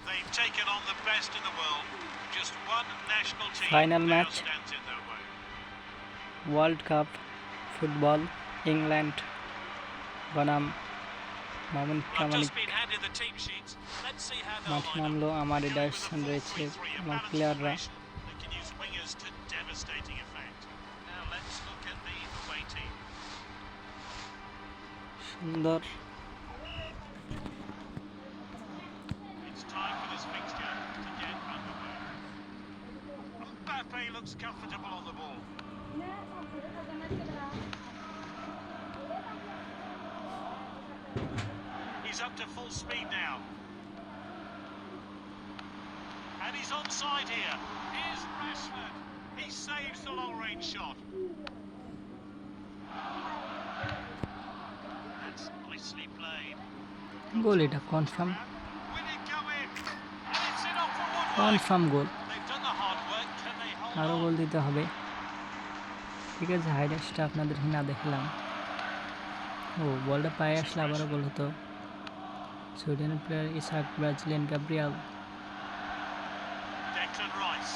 They've taken on the best in the world. Just one national team Final now match. stands in their way. World cup football England বনাম Mohammad I've Pramanik just been handed the team sheets. Let's see how they'll মাঠে line up. নামলো। আমার Going with a direction রয়েছে 4-3-3 আমার apparent প্লেয়াররা। formation that can use wingers to devastating effect. Now let's look at the away team. সুন্দর It's time for this fixture to get underway. Mbappe looks comfortable on the ball. He's up to full speed now. And he's onside here. Here's Rashford. He saves the long-range shot. That's nicely played. গোল, এটা confirm Will it go in? And it's in off for Woodward. Confirm goal. They've done the hard work. Can they hold আরও on? গোল দিতে হবে। ঠিক আছে, হাইলাইটসটা আপনাদেরকে না দেখলাম। ও বলটা পায়ে আসলে আবারও গোল হতো। সুইডেনের player Isak, Brazilian Gabriel. Declan Rice.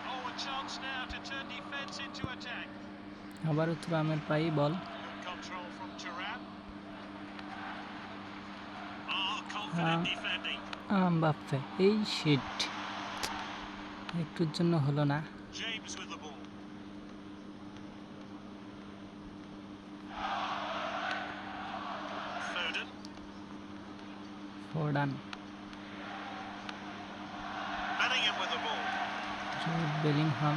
Oh, a chance now to turn defence into attack. আবারও তুরামের পায়ে বল। Good control from Thuram. Oh, confident defending. বাপ্পে এই শিট একটুর জন্য হলো না। James with the ball. Foden. ফোরডান, Bellingham with the ball. Jude Bellingham.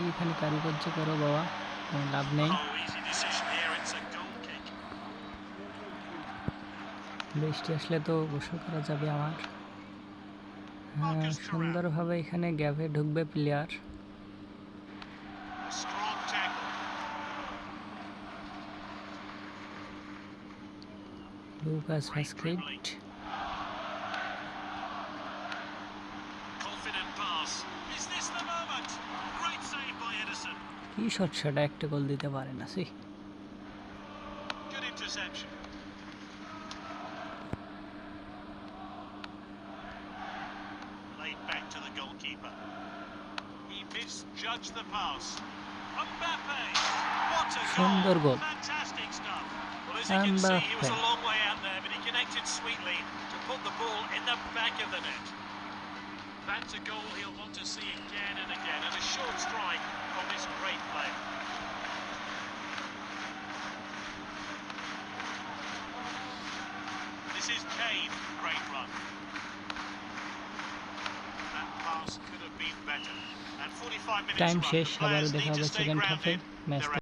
এইখানে কারুকার্য করো বাবা, কোনো লাভ নেই। Oh, easy decision here. It's a goal kick. বৃষ্টি আসলে তো গোসল করা যাবে আমার। Marcus Thuram. সুন্দরভাবে এখানে গ্যাপে ঢুকবে player. Strong tackle. Lucas Great ভাস্কেট, dribbling. Confident pass. Is this the moment? Great save by Edison. কি শটটা একটা গোল দিতে পারে না সে। Good interception. Laid back to the goalkeeper. He misjudged the pass. Mbappe. What a সুন্দর goal. Goal. Fantastic stuff. Well, as you can see, he was a Mbappe. long way out there, but he connected sweetly to put the ball in the back of the net. That's a goal he'll want to see again and again, and a short strike from this great player. This is Kane. Great run. That pass could have been better. And 45 minutes time run. শেষ, The আবারও players দেখা need হবে to stay second হাফে grounded. Match. They're